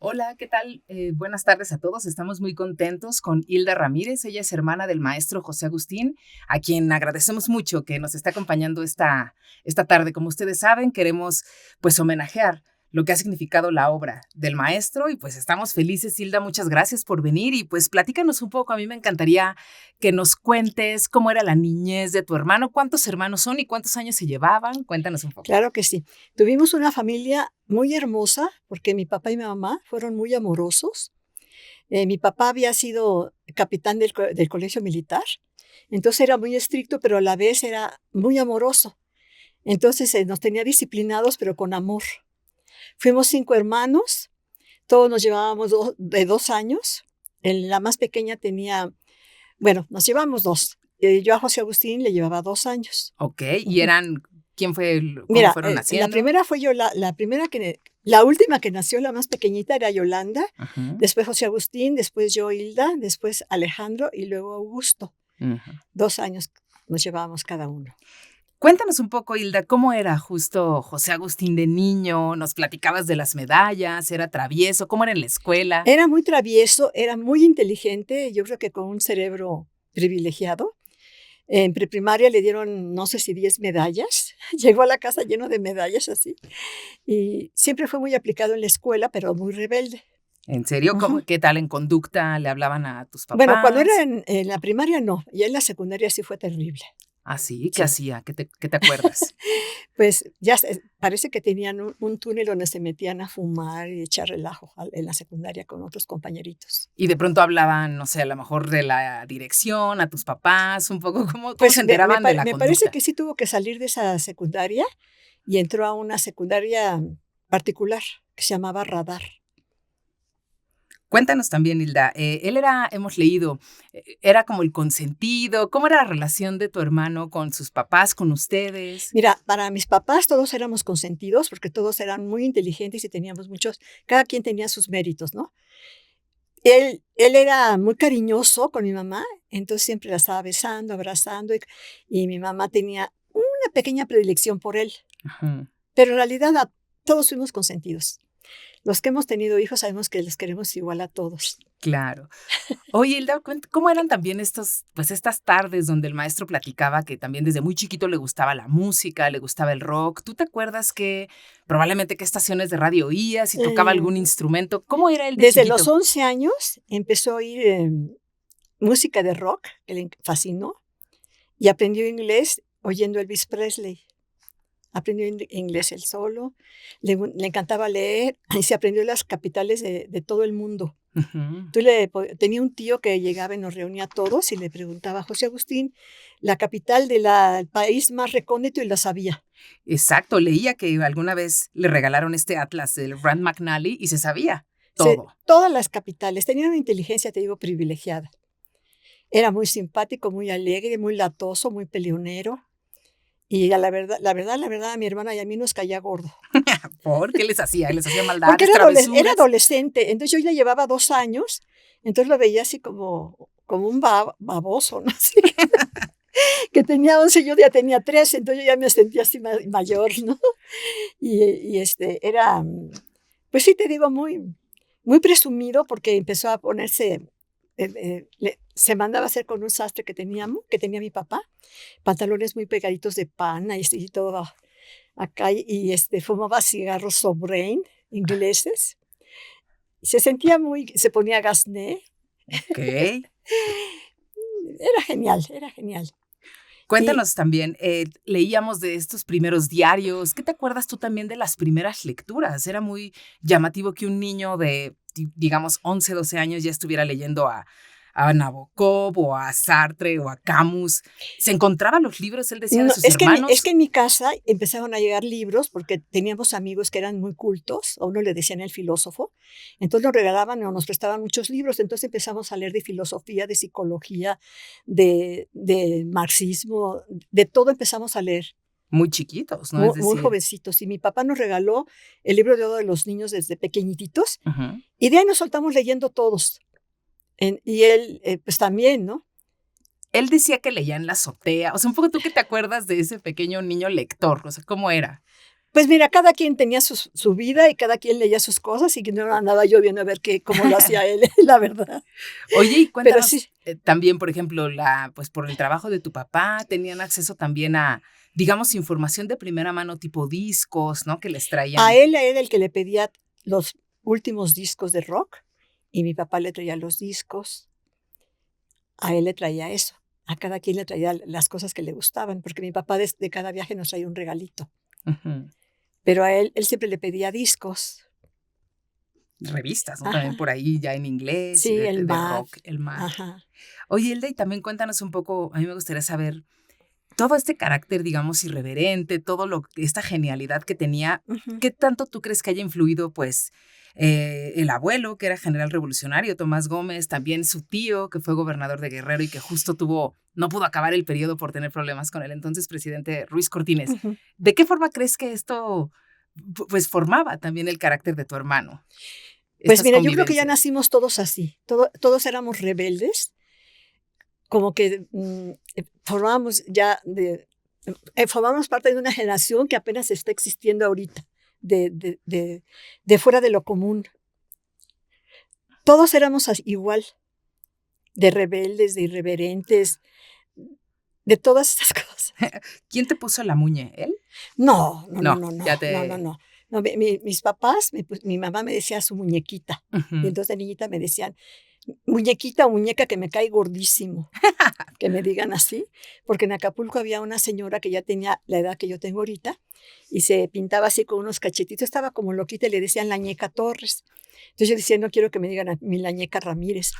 Hola, ¿qué tal? Buenas tardes a todos. Estamos muy contentos con Hilda Ramírez. Ella es hermana del maestro José Agustín, a quien agradecemos mucho que nos esté acompañando esta tarde. Como ustedes saben, queremos pues homenajear lo que ha significado la obra del maestro y pues estamos felices. Hilda, muchas gracias por venir y pues platícanos un poco. A mí me encantaría que nos cuentes cómo era la niñez de tu hermano, cuántos hermanos son y cuántos años se llevaban. Cuéntanos un poco. Claro que sí. Tuvimos una familia muy hermosa porque mi papá y mi mamá fueron muy amorosos. Mi papá había sido capitán del colegio militar, entonces era muy estricto, pero a la vez era muy amoroso. Entonces nos tenía disciplinados, pero con amor. Fuimos 5 hermanos, todos nos llevábamos de 2 años. La más pequeña tenía, bueno, nos llevamos dos. Yo a José Agustín le llevaba 2 años. Ok, y eran, ¿quién fue, cómo Mira, fueron la naciendo? primera fue la última que nació, la más pequeñita, era Yolanda, Ujú, después José Agustín, después yo, Hilda, después Alejandro y luego Augusto. ujú. 2 años nos llevábamos cada uno. Cuéntanos un poco, Hilda, ¿cómo era justo José Agustín de niño? Nos platicabas de las medallas, era travieso, ¿cómo era en la escuela? Era muy travieso, era muy inteligente, yo creo que con un cerebro privilegiado. En preprimaria le dieron, no sé si 10 medallas. Llegó a la casa lleno de medallas así. Y siempre fue muy aplicado en la escuela, pero muy rebelde. ¿En serio? Ujú. ¿Qué tal en conducta? ¿Le hablaban a tus Bueno, cuando era papás? en la primaria no, ya en la secundaria sí fue terrible. ¿Ah, sí? ¿Qué Sí. hacía? ¿Qué te acuerdas? Pues parece que tenían un túnel donde se metían a fumar y echar relajo en la secundaria con otros compañeritos. Y de pronto hablaban, no sé, a lo mejor de la dirección, a tus papás, un poco, ¿cómo se Pues enteraban de la me parece conducta? que sí tuvo que salir de esa secundaria y entró a una secundaria particular que se llamaba Radar. Cuéntanos también, Hilda, él era, hemos leído, era como el consentido. ¿Cómo era la relación de tu hermano con sus papás, con ustedes? Mira, para mis papás todos éramos consentidos porque todos eran muy inteligentes y teníamos muchos, cada quien tenía sus méritos, ¿no? Él era muy cariñoso con mi mamá, entonces siempre la estaba besando, abrazando, y mi mamá tenía una pequeña predilección por él, Ujú. pero en realidad todos fuimos consentidos. Los que hemos tenido hijos sabemos que los queremos igual a todos. Claro. Oye, Hilda, ¿cómo eran también pues estas tardes donde el maestro platicaba que también desde muy chiquito le gustaba la música, le gustaba el rock? ¿Tú te acuerdas que probablemente qué estaciones de radio oías y tocaba algún Eh, instrumento? ¿Cómo era él de Desde los chiquito? 11 años empezó a oír música de rock, que le fascinó, y aprendió inglés oyendo Elvis Presley. Aprendió inglés él solo, le encantaba leer y se aprendió las capitales de todo el mundo. Ujú. Tenía un tío que llegaba y nos reunía a todos y le preguntaba a José Agustín la capital del país más recóndito y la sabía. Exacto, leía que alguna vez le regalaron este atlas del Rand McNally y se sabía todo. Todas las capitales. Tenía una inteligencia, te digo, privilegiada. Era muy simpático, muy alegre, muy latoso, muy peleonero. Y la verdad, a mi hermana y a mí nos caía gordo. ¿Por qué les hacía? ¿Les hacía Porque maldades, era travesuras? adolescente, entonces yo ya llevaba 2 años, entonces lo veía así como un baboso, ¿no? Así que tenía 11, yo ya tenía 13, entonces yo ya me sentía así mayor, ¿no? Era, pues sí, te digo, muy presumido porque empezó a ponerse, se mandaba a hacer con un sastre que tenía mi papá, pantalones muy pegaditos de pana y todo acá, fumaba cigarros Sobrain ingleses. Se ponía gasné. Okey. Era genial, era genial. Y Cuéntanos también, leíamos de estos primeros diarios. ¿Qué te acuerdas tú también de las primeras lecturas? Era muy llamativo que un niño de, digamos, 11, 12 años ya estuviera leyendo a Nabokov, o a Sartre, o a Camus. ¿Se encontraba los libros, él decía, de no, sus es que hermanos? en mi casa empezaron a llegar libros porque teníamos amigos que eran muy cultos, a uno le decían el filósofo, entonces nos regalaban o nos prestaban muchos libros, entonces empezamos a leer de filosofía, de psicología, de marxismo, de todo empezamos a leer, Muy chiquitos, ¿no? Es muy decir, jovencitos. Y mi papá nos regaló el libro de oro de los niños desde pequeñititos, ujú. y de ahí nos soltamos leyendo todos. Y él, pues también, ¿no? Él decía que leía en la azotea. O sea, un poco, ¿tú qué te acuerdas de ese pequeño niño lector? O sea, ¿cómo era? Pues mira, cada quien tenía su vida y cada quien leía sus cosas y que no andaba yo viendo a ver cómo lo hacía él, la verdad. Oye, y Pero cuéntanos, sí, también, por ejemplo, pues, por el trabajo de tu papá, ¿tenían acceso también a, digamos, información de primera mano, tipo discos, no?, que les a traían. él era el que le pedía los últimos discos de rock y mi papá le traía los discos, a él le traía eso. A cada quien le traía las cosas que le gustaban, porque mi papá de cada viaje nos traía un regalito. Ujú. Pero a él siempre le pedía discos. Revistas, ¿no?, también Ajá. por ahí ya en inglés y Sí, el de MAD. rock, el MAD. Ajá. Oye, Hilda, y también cuéntanos un poco, a mí me gustaría saber todo este carácter, digamos, irreverente, todo esta genialidad que tenía, Ujú. ¿qué tanto tú crees que haya influido, pues, el abuelo, que era general revolucionario, Tomás Gómez, también su tío, que fue gobernador de Guerrero y que justo no pudo acabar el periodo por tener problemas con el entonces presidente Ruiz Cortines? Ujú. ¿De qué forma crees que esto, pues, formaba también el carácter de tu hermano, Pues estas mira, yo creo que ya convivencias? nacimos todos así, todos éramos rebeldes, como que, formábamos ya formábamos parte de una generación que apenas está existiendo ahorita, de fuera de lo común. Todos éramos igual, de rebeldes, de irreverentes, de todas estas cosas. ¿Quién te puso la muñe? ¿Él? No, no, no, No, no, no, ya no, no, te. no. No, mis papás, mi mamá me decía su muñequita, y Ujú. entonces de niñita me decían: "Muñequita o muñeca que me cae gordísimo", que me digan así, porque en Acapulco había una señora que ya tenía la edad que yo tengo ahorita, y se pintaba así con unos cachetitos, estaba como loquita y le decían la ñeca Torres. Entonces yo decía: "No quiero que me digan a mí la ñeca Ramírez".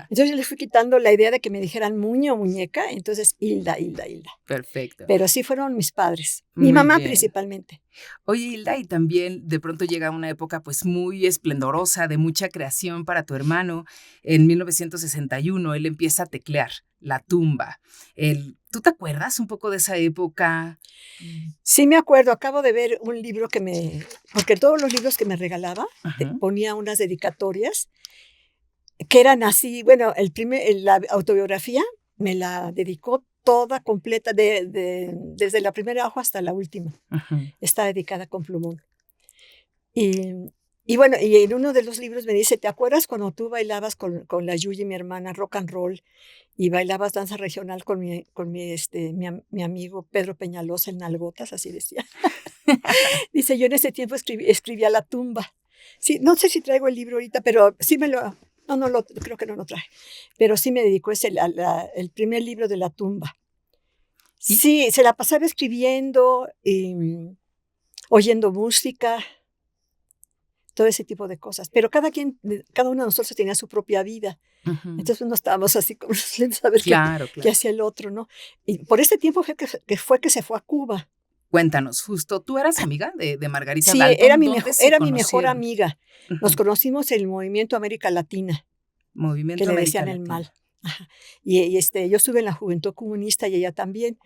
Entonces yo le fui quitando la idea de que me dijeran muñe o muñeca, entonces Hilda, Hilda, Hilda. Perfecto, Pero sí fueron mis padres, mi muy mamá bien. principalmente. Oye, Hilda, y también de pronto llega una época, pues, muy esplendorosa, de mucha creación para tu hermano. En 1961 él empieza a teclear La Tumba. ¿Tú te acuerdas un poco de esa época? Sí me acuerdo, acabo de ver un libro porque todos los libros que me regalaba, Ujú, ponía unas dedicatorias que eran así, bueno, la autobiografía me la dedicó toda completa desde la primera hoja hasta la última, ujú. está dedicada con plumón. Y y bueno, y en uno de los libros me dice: "¿Te acuerdas cuando tú bailabas con la Yuyi, mi hermana, rock and roll, y bailabas danza regional mi amigo Pedro Peñalosa, el Nalgotas?", así decía. Dice: "Yo en ese tiempo escribía La Tumba". Sí, no sé si traigo el libro ahorita, pero sí creo que no lo traje, pero sí me dedicó el primer libro de La Tumba. Y Sí, se la pasaba escribiendo y, oyendo música, todo ese tipo de cosas, pero cada uno de nosotros tenía su propia vida. ujú, Entonces, no estábamos así como sin saber claro, qué claro. hacía el otro, ¿no? Y por ese tiempo fue que se fue a Cuba. Cuéntanos, justo, ¿tú eras amiga de Margarita Sí, Dalton? ¿Dónde se era mi mejor conocieron? amiga. Nos Ujú, conocimos en el Movimiento América Latina, que Movimiento le América decían el Latina. MAL. Ajá. Yo estuve en la Juventud Comunista y ella también,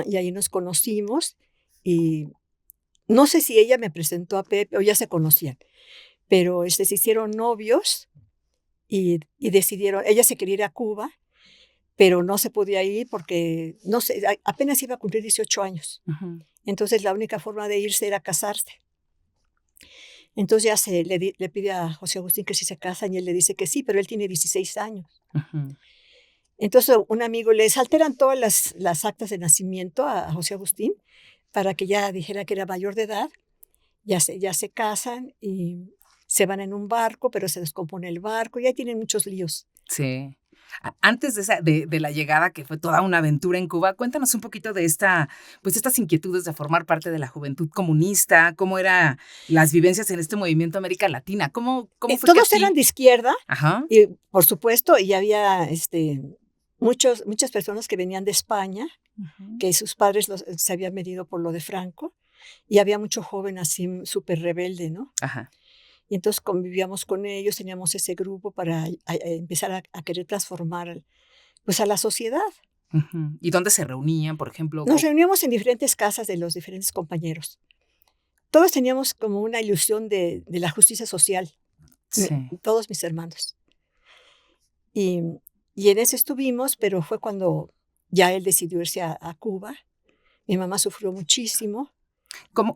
y ahí nos conocimos, y no sé si ella me presentó a Pepe o ya se conocían, pero, se hicieron novios y decidieron ella se quería ir a Cuba, pero no se podía ir porque, no sé, apenas iba a cumplir 18 años. Ujú, Entonces, la única forma de irse era casarse. Entonces, ya le pide a José Agustín que si se casan, y él le dice que sí, pero él tiene 16 años. ujú. Entonces, un amigo les alteran todas las actas de nacimiento a José Agustín para que ya dijera que era mayor de edad. Ya se casan y se van en un barco, pero se descompone el barco, y ahí tienen muchos líos. Sí. Antes de la llegada, que fue toda una aventura en Cuba, cuéntanos un poquito de pues, estas inquietudes de formar parte de la juventud comunista, ¿cómo era las vivencias en este movimiento América Latina? ¿Cómo fue que a Todos eran ti? de izquierda, Ajá, y por supuesto, y había, muchas personas que venían de España, ujú, que sus padres se habían venido por lo de Franco, y había mucho joven así súper rebelde, ¿no? ajá, Y entonces convivíamos con ellos, teníamos ese grupo para empezar a querer transformar, pues, a la sociedad. ujú. ¿Y dónde se reunían, por ejemplo? Nos reuníamos en diferentes casas de los diferentes compañeros. Todos teníamos como una ilusión de la justicia social, Sí, todos mis hermanos. Y y en eso estuvimos, pero fue cuando ya él decidió irse a Cuba. Mi mamá sufrió muchísimo.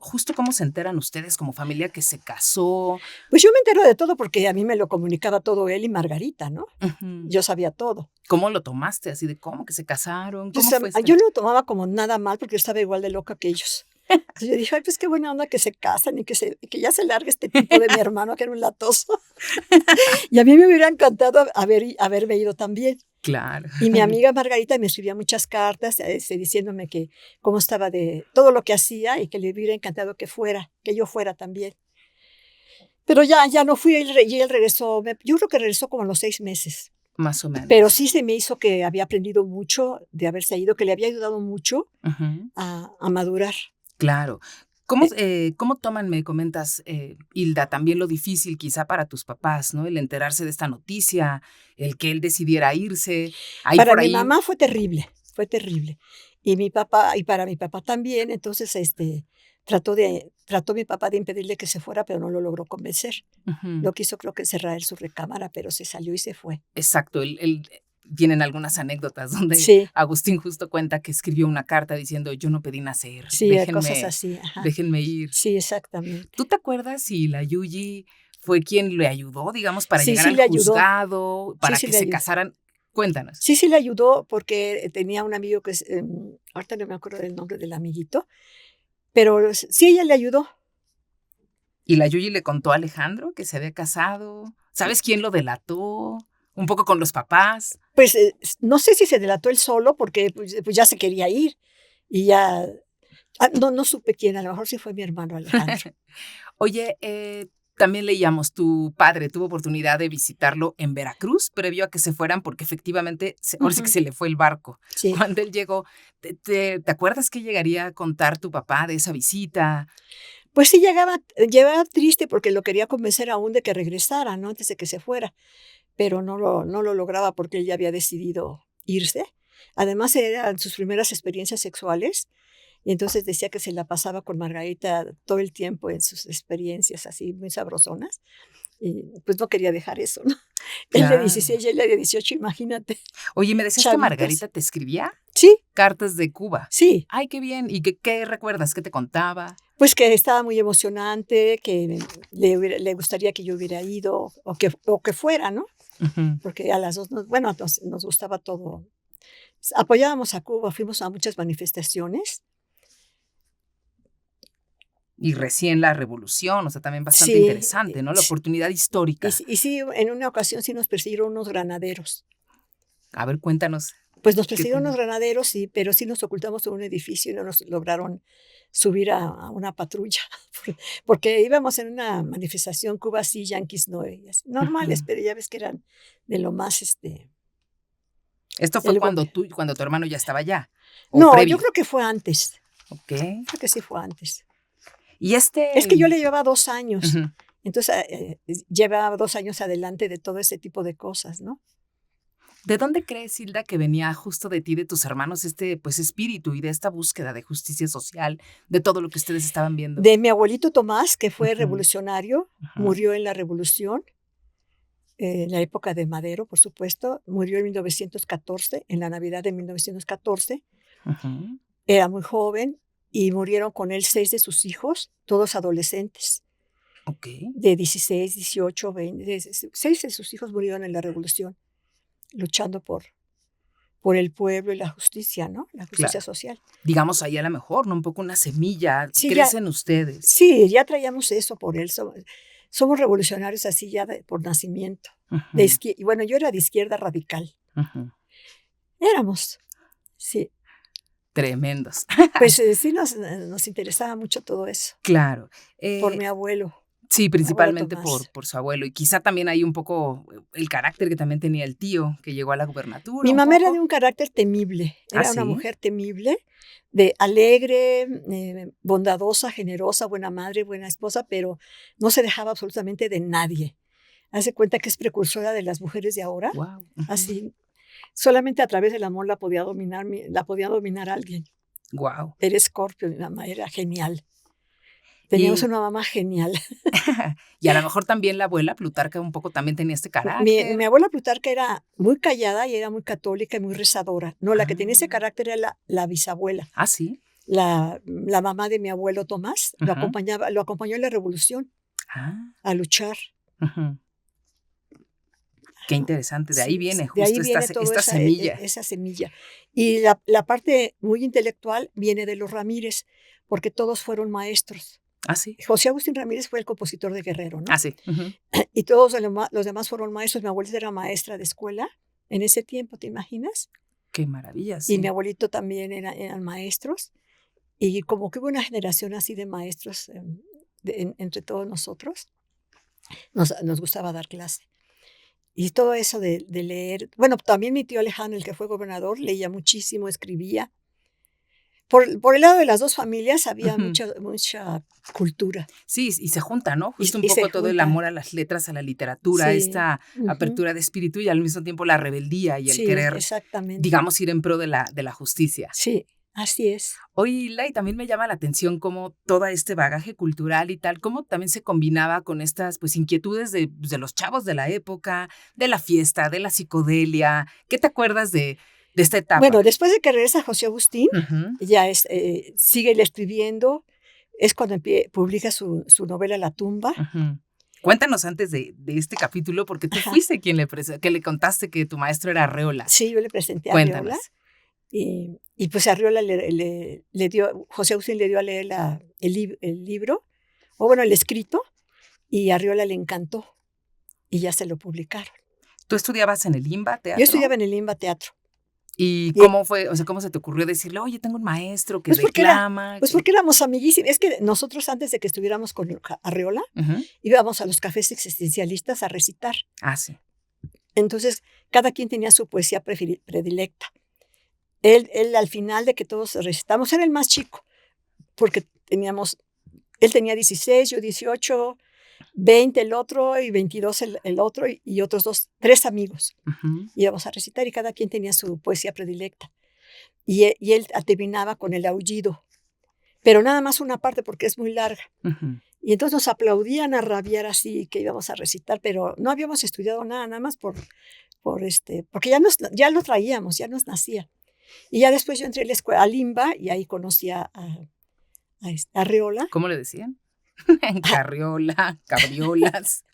Justo cómo se enteran ustedes como familia que se casó? Pues yo me entero de todo porque a mí me lo comunicaba todo él y Margarita, ¿no? Ujú. Yo sabía todo. ¿Cómo lo tomaste? Así de, ¿cómo que se casaron? Pues, ¿Cómo fue yo este? no lo tomaba como nada mal porque yo estaba igual de loca que ellos. Entonces yo dije: "Ay, pues qué buena onda que se casan y que ya se largue este tipo de mi hermano, que era un latoso". Y a mí me hubiera encantado haberme ido también. Claro. Y mi amiga Margarita me escribía muchas cartas, diciéndome que cómo estaba de todo lo que hacía y que le hubiera encantado que yo fuera también. Pero ya no fui, y él regresó, yo creo que regresó como a los 6 meses. Más o Pero menos. sí se me hizo que había aprendido mucho de haberse ido, que le había ayudado mucho Ujú. a madurar. Claro. ¿Cómo toman, me comentas, Hilda, también lo difícil quizá para tus papás, ¿no? El enterarse de esta noticia, el que él decidiera irse. Hay Para por mi ahí. mamá fue terrible, fue terrible. Y mi papá, y para mi papá también, entonces, trató mi papá de impedirle que se fuera, pero no lo logró convencer. Ujú. Lo quiso, creo que encerrar en su recámara, pero se salió y se fue. Exacto, tienen algunas anécdotas donde Sí, Agustín justo cuenta que escribió una carta diciendo: "Yo no pedí nacer, sí, cosas así, ajá. déjenme ir". Sí, exactamente. ¿Tú te acuerdas si la Yuyi fue quien le ayudó, digamos, para Sí, llegar sí al le ayudó, juzgado, sí, para sí que le se ayudó. casaran? Cuéntanos. Sí, sí le ayudó porque tenía un amigo que ahorita no me acuerdo del nombre del amiguito, pero sí, ella le ayudó. ¿Y la Yuyi le contó a Alejandro que se había casado? ¿Sabes quién lo delató? ¿Un poco con los papás? Pues, no sé si se delató él solo porque, pues, ya se quería ir y ya no supe quién, a lo mejor sí fue mi hermano Alejandro. Oye, también leíamos, tu padre tuvo oportunidad de visitarlo en Veracruz previo a que se fueran, porque efectivamente, ahora sí que Ujú, se le fue el barco. sí. Cuando él llegó, ¿te acuerdas qué llegaría a contar tu papá de esa visita? Pues sí llegaba triste porque lo quería convencer aún de que regresara, ¿no?, antes de que se fuera, pero no lo lograba porque él ya había decidido irse. Además, eran sus primeras experiencias sexuales. Y entonces decía que se la pasaba con Margarita todo el tiempo en sus experiencias así muy sabrosonas, y pues no quería dejar eso, ¿no? Él de Claro. 16 y ella de 18, imagínate, Oye, ¿me decías que chavitos. Margarita te escribía Sí, cartas de Cuba? sí, Ay, qué bien. ¿Y qué recuerdas? ¿Qué te contaba? pues que estaba muy emocionante, que le gustaría que yo hubiera ido o que fuera, ¿no? Ujú. Porque a las 2 nos gustaba todo. Apoyábamos a Cuba, fuimos a muchas manifestaciones. Y recién la revolución, o sea, también bastante Sí, interesante, ¿no? La oportunidad histórica. y sí, en una ocasión sí nos persiguieron unos granaderos. A ver, cuéntanos, Pues nos ¿qué persiguieron fue? los granaderos, sí, pero sí nos ocultamos en un edificio y no nos lograron subir a una patrulla, porque íbamos en una manifestación Cuba sí, yanquis no, y así, normales, Ujú. pero ya ves que eran de lo más, ¿Esto fue el cuando gobi cuando tu hermano ya estaba allá, o no, yo previo? creo que fue antes, Okey. creo que sí fue antes. Y Es que yo le llevaba 2 años, ujú. entonces, llevaba 2 años adelante de todo ese tipo de cosas, ¿no? ¿De dónde crees, Hilda, que venía justo de ti, de tus hermanos, pues, espíritu y de esta búsqueda de justicia social, de todo lo que ustedes estaban viendo? De mi abuelito Tomás, que fue Ujú, revolucionario, ujú, murió en la revolución. En la época de Madero, por supuesto, murió en 1914, en la Navidad de 1914. ujú. Era muy joven y murieron con él 6 de sus hijos, todos adolescentes, Okey, de 16, 18, 20, 6 de sus hijos murieron en la revolución, luchando por el pueblo y la justicia, ¿no? La justicia claro. social. Digamos, ahí a la mejor, ¿no? Un poco una semilla, Sí, crece en ustedes. ya traíamos eso por él, somos revolucionarios así ya por nacimiento. Ujú, Y bueno, yo era de izquierda radical, ujú. éramos, sí. Tremendos. Pues, sí nos interesaba mucho todo eso, Claro. por Eh, sí, mi abuelo principalmente por Tomás. por su abuelo, y quizá también hay un poco el carácter que también tenía el tío, que llegó a la gubernatura Mi un mamá era de poco. un carácter temible, ¿Ah, era una sí? mujer temible, de alegre, bondadosa, generosa, buena madre, buena esposa, pero no se dejaba absolutamente de nadie. Haz de cuenta que es precursora de las mujeres de ahora, Guau. así, solamente a través del amor la podía dominar alguien. Guau. Era Escorpio, mi mamá era genial. Teníamos Y una mamá genial. y a lo mejor también la abuela Plutarca un poco también tenía este Mi carácter. abuela Plutarca era muy callada y era muy católica y muy rezadora. No, la que tenía ese Ah, carácter era la bisabuela. ¿ah, sí? la mamá de mi abuelo Tomás, lo acompañó en la revolución a luchar. Qué interesante, de ahí viene de ahí justo viene esta semilla. esa semilla. Y la parte muy intelectual viene de los Ramírez, porque todos fueron maestros. Ah, sí. José Agustín Ramírez fue el compositor de Guerrero, ¿no? Ah, sí. Y todos los demás fueron maestros. Mi abuelita era maestra de escuela en ese tiempo, ¿te imaginas? Qué maravilla, sí. Y mi abuelito también eran maestros. Y como que hubo una generación así de maestros entre todos nosotros, nos gustaba dar clase. Y todo eso de leer. Bueno, también mi tío Alejandro, el que fue gobernador, leía muchísimo, escribía. Por el lado de las dos familias había mucha cultura. Sí, y se junta, ¿no? Justo un poco todo el amor a las letras, a la literatura, sí. esta apertura de espíritu y al mismo tiempo la rebeldía y el querer, digamos, ir en pro de la justicia. Sí, así es. Oye, Hilda, y también me llama la atención cómo todo este bagaje cultural y tal, cómo también se combinaba con estas pues inquietudes de los chavos de la época, de la fiesta, de la psicodelia. ¿Qué te acuerdas de esta etapa? Bueno, después de que regresa José Agustín, ya sigue escribiendo, es cuando publica su novela La tumba. Cuéntanos antes de este capítulo, porque tú fuiste quien que le contaste que tu maestro era Arreola. Sí, yo le presenté a Arreola. Y pues Arreola le dio, José Agustín le dio a leer el libro, o bueno, el escrito, y a Arreola le encantó, y ya se lo publicaron. ¿Tú estudiabas en el IMBA Teatro? Yo estudiaba en el IMBA Teatro. ¿Y cómo fue? O sea, ¿cómo se te ocurrió decirle, oye, tengo un maestro que declama? Porque éramos amiguísimos. Es que nosotros antes de que estuviéramos con Arreola, íbamos a los cafés existencialistas a recitar. Ah, sí. Entonces, cada quien tenía su poesía predilecta. Él al final de que todos recitamos, era el más chico, porque él tenía 16, yo 18, 20 el otro y 22 el otro y otros 3 amigos. Íbamos a recitar y cada quien tenía su poesía predilecta. Y él terminaba con el aullido, pero nada más una parte porque es muy larga. Y entonces nos aplaudían a rabiar así que íbamos a recitar, pero no habíamos estudiado nada más porque ya lo traíamos, ya nos nacía. Y ya después yo entré a la escuela, al IMBA, y ahí conocí a Arreola. ¿Cómo le decían? Carriola, cabriolas.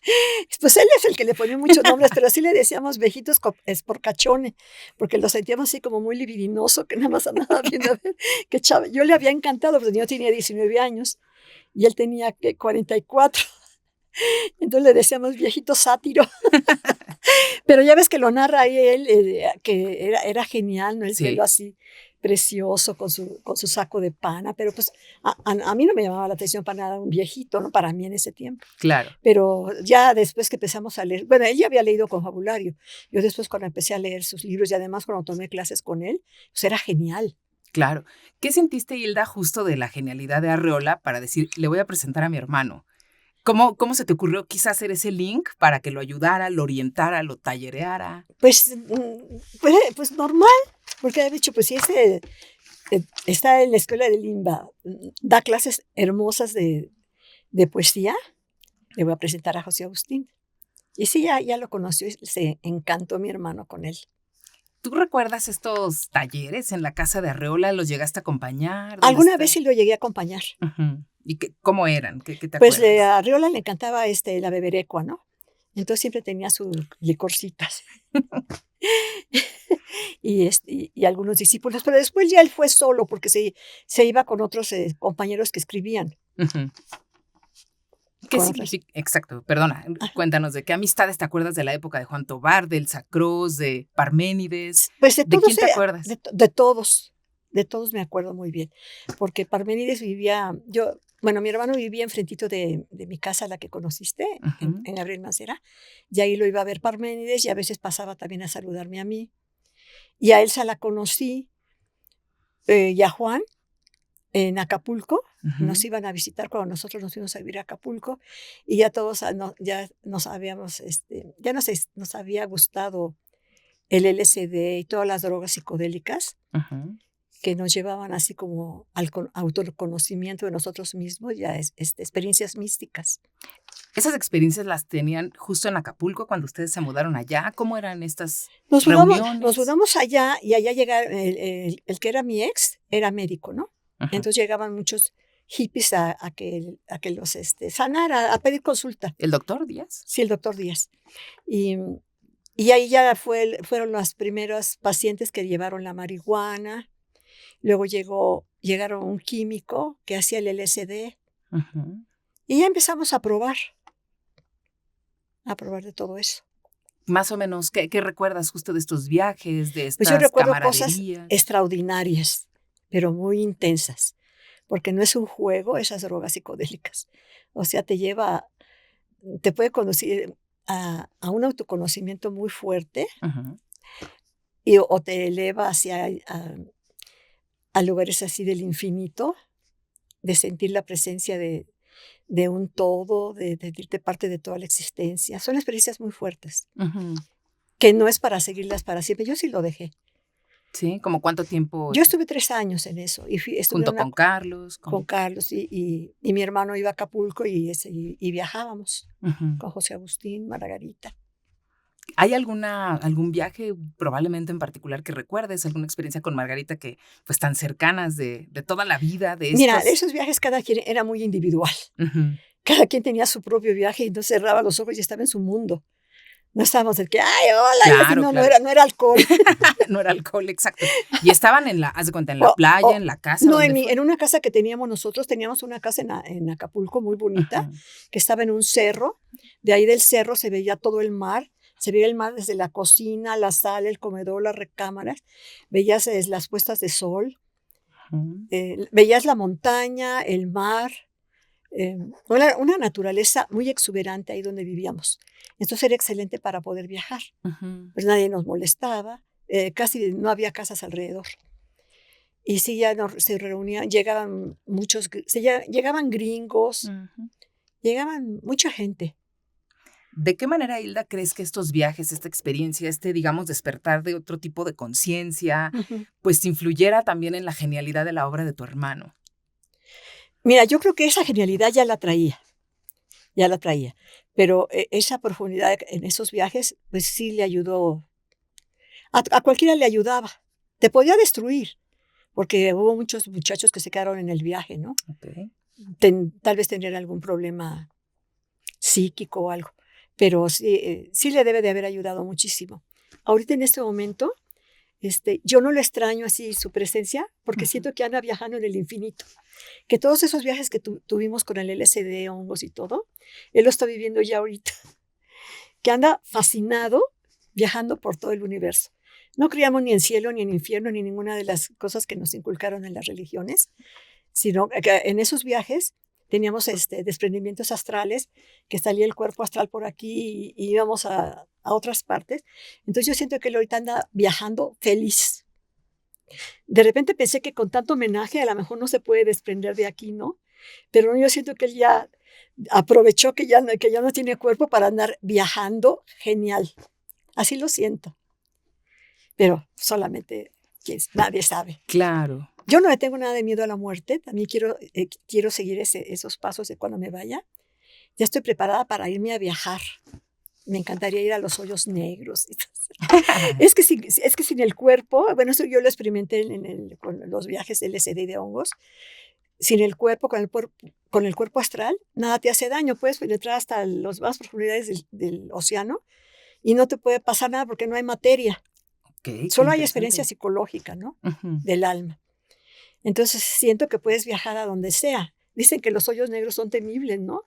Pues él es el que le ponía muchos nombres, pero sí le decíamos viejitos esporcachone, porque lo sentíamos así como muy libidinoso, que nada más andaba viendo a ver qué chava. Yo le había encantado, pues yo tenía 19 años y él tenía 44. Entonces le decíamos viejito sátiro. Pero ya ves que lo narra ahí él, que era genial, ¿no? El pelo así precioso con su saco de pana, pero pues a mí no me llamaba la atención para nada un viejito, ¿no? Para mí en ese tiempo. Claro. Pero ya después que empezamos a leer, bueno, él ya había leído Confabulario. Yo después cuando empecé a leer sus libros y además cuando tomé clases con él, pues era genial. Claro. ¿Qué sentiste, Hilda, justo de la genialidad de Arreola para decir, le voy a presentar a mi hermano? ¿Cómo se te ocurrió quizás hacer ese link para que lo ayudara, lo orientara, lo tallereara? Pues normal, porque he dicho, pues si está en la escuela de Limba, da clases hermosas de poesía, le voy a presentar a José Agustín. Y sí, ya lo conoció y se encantó mi hermano con él. ¿Tú recuerdas estos talleres en la casa de Arreola? ¿Los llegaste a acompañar? Alguna vez sí lo llegué a acompañar. ¿Y cómo eran? ¿Qué te pues acuerdas? A Arreola le encantaba la beberecua, ¿no? Entonces siempre tenía sus licorcitas. y algunos discípulos, pero después ya él fue solo porque se iba con otros compañeros que escribían. ¿Qué significa? Exacto, perdona, cuéntanos, ¿de qué amistades te acuerdas de la época de Juan Tobar, del Sacroz, de Parménides? Pues ¿De quién te acuerdas? De todos me acuerdo muy bien, porque Parménides vivía, mi hermano vivía enfrentito de mi casa, la que conociste, en Gabriel Mancera, y ahí lo iba a ver Parménides y a veces pasaba también a saludarme a mí. Y a Elsa la conocí, y a Juan, en Acapulco. Nos iban a visitar cuando nosotros nos fuimos a vivir a Acapulco y ya todos ya nos habíamos, ya nos había gustado el LSD y todas las drogas psicodélicas que nos llevaban así como al autoconocimiento de nosotros mismos, ya experiencias místicas. ¿Esas experiencias las tenían justo en Acapulco cuando ustedes se mudaron allá? ¿Cómo eran estas reuniones? Nos mudamos allá y allá llegaron, el que era mi ex era médico, ¿no? Ajá. Entonces llegaban muchos hippies a que los sanara, a pedir consulta. ¿El doctor Díaz? Sí, el doctor Díaz. Y ahí ya fueron las primeras pacientes que llevaron la marihuana. Luego llegaron un químico que hacía el LSD. Ujú. Y ya empezamos a probar de todo eso. Más o menos, ¿qué recuerdas justo de estos viajes, de Pues yo estas recuerdo cosas camaraderías? extraordinarias, pero muy intensas, porque no es un juego esas drogas psicodélicas. O sea, te puede conducir a un autoconocimiento muy fuerte Ujú. o te eleva a lugares así del infinito, de sentir la presencia de un todo, de sentirte parte de toda la existencia. Son experiencias muy fuertes, Ujú. que no es para seguirlas para siempre. Yo sí lo dejé. Sí, ¿como cuánto tiempo Yo estuve 3 años en eso y estuve junto con Carlos? con Carlos y mi hermano iba a Acapulco y viajábamos Ujú. con José Agustín, Margarita. ¿Hay algún viaje probablemente en particular que recuerdes, alguna experiencia con Margarita que, pues, tan cercanas de toda la vida de Mira, estos? esos viajes cada quien era muy individual. Ujú. Cada quien tenía su propio viaje y entonces cerraba los ojos y estaba en su mundo. No estábamos de que, ay, hola, y así, Claro, no, claro. no era alcohol. No era alcohol, exacto. Y estaban haz de cuenta, en la O playa, o en la casa, no, ¿dónde fue? en una casa que teníamos nosotros, teníamos una casa en Acapulco muy bonita, Ujú. que estaba en un cerro. De ahí del cerro se veía todo el mar. Se veía el mar desde la cocina, la sala, el comedor, las recámaras. Veías las puestas de sol, Ujú. veías la montaña, el mar, una naturaleza muy exuberante ahí donde vivíamos. Entonces era excelente para poder viajar. Ujú. Pues nadie nos molestaba, casi no había casas alrededor. Y sí, ya se reunían, llegaban llegaban gringos, Ujú. llegaban mucha gente. ¿De qué manera, Hilda, crees que estos viajes, esta experiencia, digamos, despertar de otro tipo de conciencia, Ujú. pues influyera también en la genialidad de la obra de tu hermano? Mira, yo creo que esa genialidad ya la traía, pero esa profundidad en esos viajes, pues sí le ayudó, a cualquiera le ayudaba, te podía destruir, porque hubo muchos muchachos que se quedaron en el viaje, ¿no? Okey. Tal vez tenían algún problema psíquico o algo, pero sí, sí le debe de haber ayudado muchísimo. Ahorita en este momento, yo no le extraño así su presencia, porque Ujú. siento que anda viajando en el infinito, que todos esos viajes que tuvimos con el LSD, hongos y todo, él lo está viviendo ya ahorita, que anda fascinado viajando por todo el universo. No creíamos ni en cielo, ni en infierno, ni ninguna de las cosas que nos inculcaron en las religiones, sino que en esos viajes teníamos desprendimientos astrales, que salía el cuerpo astral por aquí y íbamos a otras partes. Entonces yo siento que él ahorita anda viajando feliz. De repente pensé que con tanto homenaje a lo mejor no se puede desprender de aquí, ¿no? Pero yo siento que él ya aprovechó que ya no tiene cuerpo para andar viajando genial. Así lo siento. Pero solamente nadie sabe. Claro. Yo no le tengo nada de miedo a la muerte. También quiero seguir esos pasos de cuando me vaya. Ya estoy preparada para irme a viajar. Me encantaría ir a los hoyos negros. Es que sin el cuerpo, bueno, eso yo lo experimenté con los viajes LSD de hongos. Sin el cuerpo, con el cuerpo astral, nada te hace daño. Puedes penetrar hasta las más profundidades del océano y no te puede pasar nada porque no hay materia. Okey, qué Solo hay experiencia interesante. psicológica, ¿no? Ujú. Del alma. Entonces siento que puedes viajar a donde sea. Dicen que los hoyos negros son temibles, ¿no?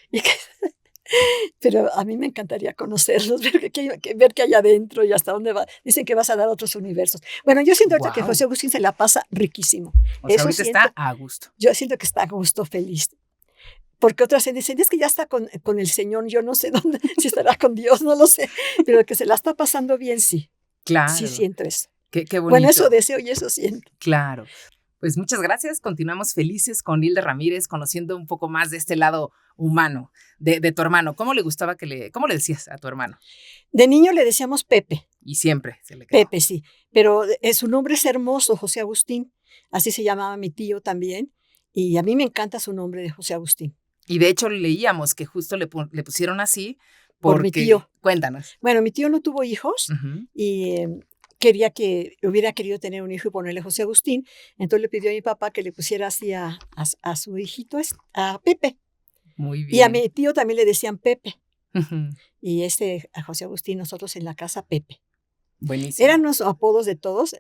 Y que pero a mí me encantaría conocerlos, ver qué hay adentro y hasta dónde va. Dicen que vas a dar a otros universos. Bueno, yo siento ahorita que Guau. José Agustín se la pasa riquísimo. O sea, Eso ahorita siento. está a gusto. Yo siento que está a gusto, feliz. Porque otras dicen, es que ya está con el Señor, yo no sé dónde, si estará con Dios, no lo sé, pero que se la está pasando bien, sí. Sí Claro. siento eso. Qué Bueno, eso bonito. deseo y eso siento. Claro. Pues muchas gracias. Continuamos felices con Hilda Ramírez, conociendo un poco más de este lado humano de tu hermano. ¿Cómo le decías a tu hermano? De niño le decíamos Pepe. Y siempre se le quedó. Pepe, sí, pero su nombre es hermoso, José Agustín, así se llamaba mi tío también, y a mí me encanta su nombre de José Agustín, Y de hecho leíamos que justo le pusieron así por mi porque tío. cuéntanos. Bueno, mi tío no tuvo hijos Ujú. y hubiera querido tener un hijo y ponerle José Agustín. Entonces le pidió a mi papá que le pusiera así a su hijito, a Pepe. Muy Y a bien. mi tío también le decían Pepe. Ujú. Y a José Agustín, nosotros en la casa Pepe. Eran Buenísimo. los apodos de todos.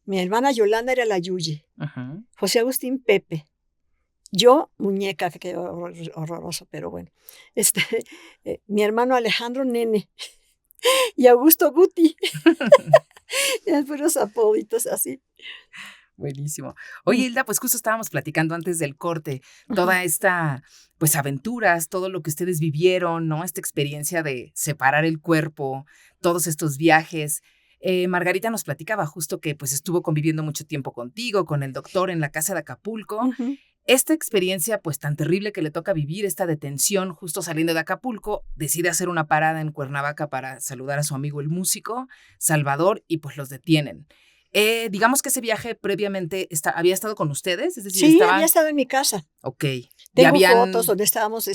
Mi hermana Yolanda era la Yuyi. Ujú. José Agustín Pepe. Yo, muñeca, que quedó horroroso, pero bueno. Este, mi hermano Alejandro Nene y Augusto Guti. Eran puros apoditos así. Buenísimo. Mm, Oye, Hilda, pues justo estábamos platicando antes del corte, ujú. toda esta, pues aventuras, todo lo que ustedes vivieron, ¿no? Esta experiencia de separar el cuerpo, todos estos viajes. Margarita nos platicaba justo que pues estuvo conviviendo mucho tiempo contigo, con el doctor en la casa de Acapulco. Ujú. Esta experiencia pues tan terrible que le toca vivir, esta detención justo saliendo de Acapulco, decide hacer una parada en Cuernavaca para saludar a su amigo el músico, Salvador, y pues los detienen. Digamos que ese viaje previamente había estado con ustedes, es decir, Sí, había estaban, estado en mi casa. ok, ya Tengo fotos habían, donde estábamos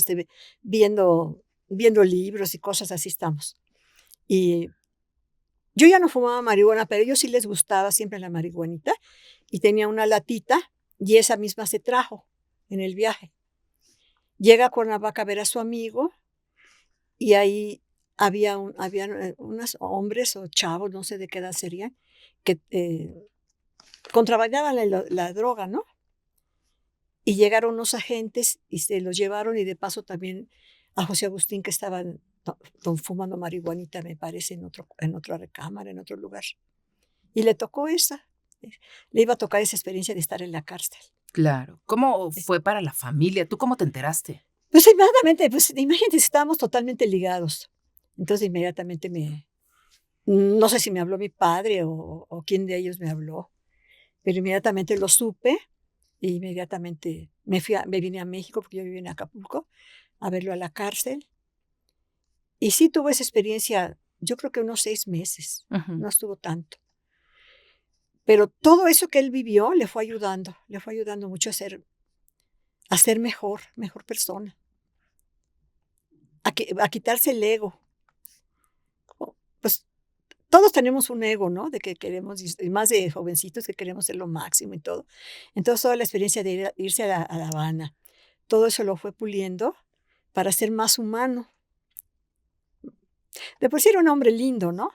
viendo libros y cosas así estamos. Y yo ya no fumaba marihuana, pero a ellos sí les gustaba siempre la marihuanita. Y tenía una latita y esa misma se trajo en el viaje. Llega a Cuernavaca a ver a su amigo y ahí habían unos hombres o chavos, no sé de qué edad serían, que contrabandeaban la droga, ¿no? Y llegaron unos agentes y se los llevaron y de paso también a José Agustín que estaban fumando marihuanita, me parece, en otra recámara, en otro lugar. Y le tocó esa. Le iba a tocar esa experiencia de estar en la cárcel. claro. ¿Cómo Eh, fue para la familia? ¿Tú cómo te enteraste? Pues inmediatamente, pues imagínate, estábamos totalmente ligados. Entonces inmediatamente no sé si me habló mi padre o quién de ellos me habló, pero inmediatamente lo supe e inmediatamente me vine a México porque yo vivía en Acapulco a verlo a la cárcel. Y sí tuvo esa experiencia, yo creo que unos 6 meses, Ujú. no estuvo tanto. Pero todo eso que él vivió le fue ayudando mucho a ser mejor persona, a quitarse el ego. Pues todos tenemos un ego, ¿no? De que queremos, y más de jovencitos que queremos ser lo máximo y todo. Entonces toda la experiencia de irse a La Habana, todo eso lo fue puliendo para ser más humano. De por sí era un hombre lindo, ¿no?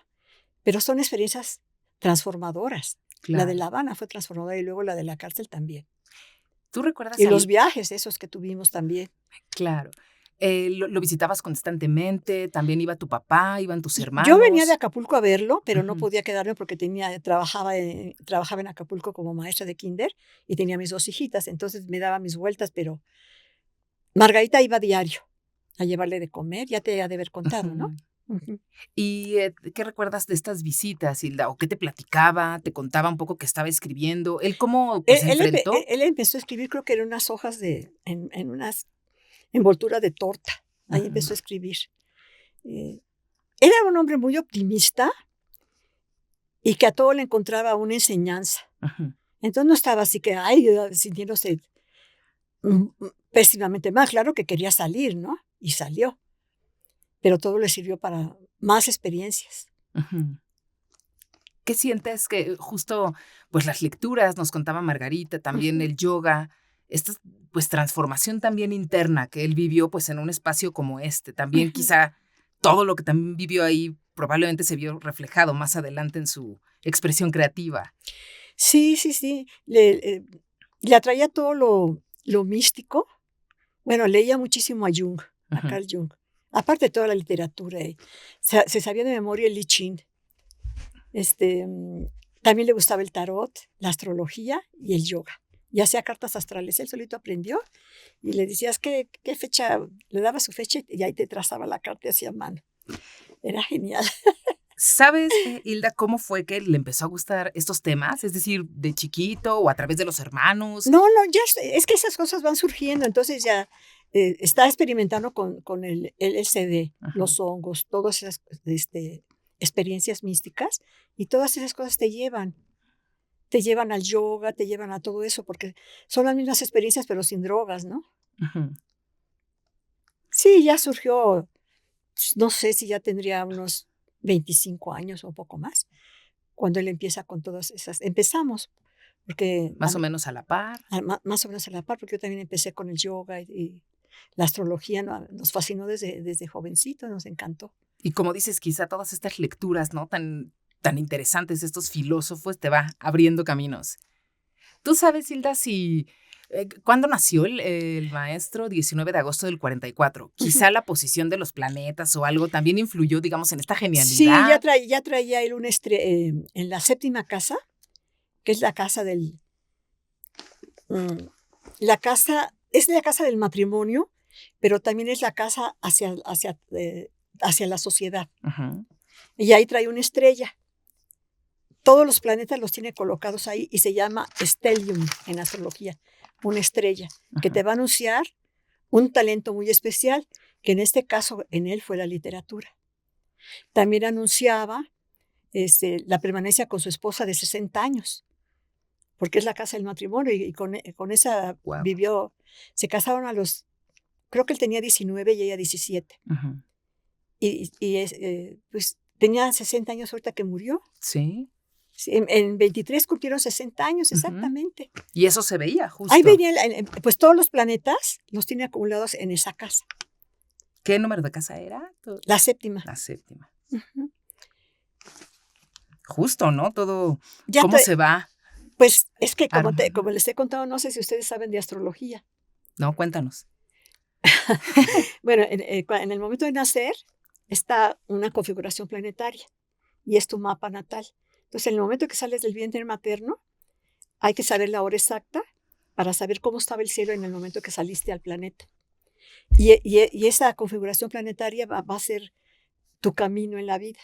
Pero son experiencias transformadoras. La de Claro. La Habana fue transformadora y luego la de la cárcel también. ¿Tú recuerdas Y los al, viajes esos que tuvimos también. claro, lo visitabas constantemente? ¿También iba tu papá? ¿Iban tus Y yo venía de hermanos? Acapulco a verlo, pero no Ujú. podía quedarme porque trabajaba en Acapulco como maestra de kinder y tenía mis 2 hijitas, entonces me daba mis vueltas, pero Margarita iba diario a llevarle de comer, ya te ha de haber contado, ¿no? Ujú. Ujú. ¿Y, qué recuerdas de estas visitas, Hilda? ¿O qué te platicaba? ¿Te contaba un poco que estaba escribiendo? ¿Él cómo, pues, se enfrentó? Él empezó a escribir, creo que en unas hojas en unas envolturas de torta, ahí Ujú, empezó a escribir. Eh, Era un hombre muy optimista y que a todo le encontraba una enseñanza. ujú. Entonces no estaba así que, ay, sintiéndose pésimamente mal. Claro que quería salir, ¿no? Y salió, pero todo le sirvió para más experiencias. Ujú. ¿Qué sientes que justo, pues, las lecturas, nos contaba Margarita, también Ujú, el yoga, esta, pues, transformación también interna que él vivió, pues, en un espacio como este? También ujú. quizá todo lo que también vivió ahí probablemente se vio reflejado más adelante en su expresión creativa. Sí, sí, sí. Le atraía todo lo místico. Bueno, leía muchísimo a Jung, a Ujú. Carl Jung. Aparte de toda la literatura, se sabía de memoria el I Ching. Este, mm, También le gustaba el tarot, la astrología y el yoga. Y hacía cartas astrales. Él solito aprendió y le decías qué fecha, le daba su fecha y ahí te trazaba la carta y hacía mano. Era genial. ¿Sabes, Hilda, cómo fue que le empezó a gustar estos temas? Es decir, ¿de chiquito o a través de los hermanos? No, no, ya es que esas cosas van surgiendo, entonces ya está experimentando con el LSD, Ujú, los hongos, todas esas experiencias místicas y todas esas cosas te llevan al yoga, te llevan a todo eso, porque son las mismas experiencias, pero sin drogas, ¿no? ujú. Sí, ya surgió, no sé si ya tendría unos 25 años o un poco más, cuando él empieza con todas esas. Empezamos, porque Más o menos a la par. más o menos a la par, porque yo también empecé con el yoga y la astrología nos fascinó desde jovencito, nos encantó. Y como dices, quizá todas estas lecturas, ¿no? Tan interesantes, estos filósofos, te va abriendo caminos. ¿Tú sabes, Hilda, si cuándo nació el maestro? 19 de agosto del 44. Quizá la posición de los planetas o algo también influyó, digamos, en esta genialidad. Sí, ya traía él en la séptima casa, que es la casa del... es la casa del matrimonio, pero también es la casa hacia la sociedad. Uh-huh. Y ahí trae una estrella. Todos los planetas los tiene colocados ahí y se llama stellium en astrología, una estrella, que te va a anunciar un talento muy especial, que en este caso en él fue la literatura. También anunciaba la permanencia con su esposa de 60 años, porque es la casa del matrimonio y con esa Wow. vivió, se casaron creo que él tenía 19 y ella 17. Uh-huh. Pues tenía 60 años ahorita que murió. Sí. En 23 cumplieron 60 años, exactamente. Uh-huh. Y eso se veía justo. Ahí venía, pues todos los planetas los tiene acumulados en esa casa. ¿Qué número de casa era? La séptima. La séptima. Uh-huh. Justo, ¿no? Todo, ¿cómo se va? Pues es que como les he contado, no sé si ustedes saben de astrología. No, cuéntanos. Bueno, en el momento de nacer está una configuración planetaria y es tu mapa natal. Entonces, en el momento que sales del vientre materno, hay que saber la hora exacta para saber cómo estaba el cielo en el momento que saliste al planeta. Y esa configuración planetaria va a ser tu camino en la vida.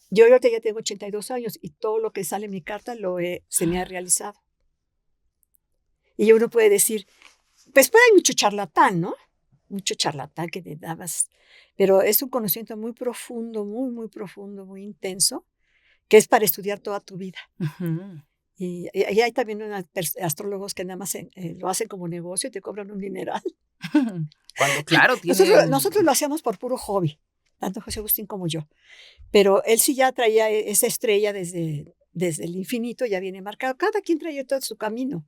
Yo ahorita ya tengo 82 años y todo lo que sale en mi carta se me ha realizado. Y uno puede decir, pues hay mucho charlatán, ¿no? Mucho charlatán que te dabas. Pero es un conocimiento muy profundo, muy profundo, muy intenso, que es para estudiar toda tu vida. Uh-huh. Y hay también astrólogos que nada más lo hacen como negocio y te cobran un dineral. Cuando, claro, nosotros lo hacíamos por puro hobby, tanto José Agustín como yo. Pero él sí ya traía esa estrella desde el infinito, ya viene marcado. Cada quien traía todo su camino,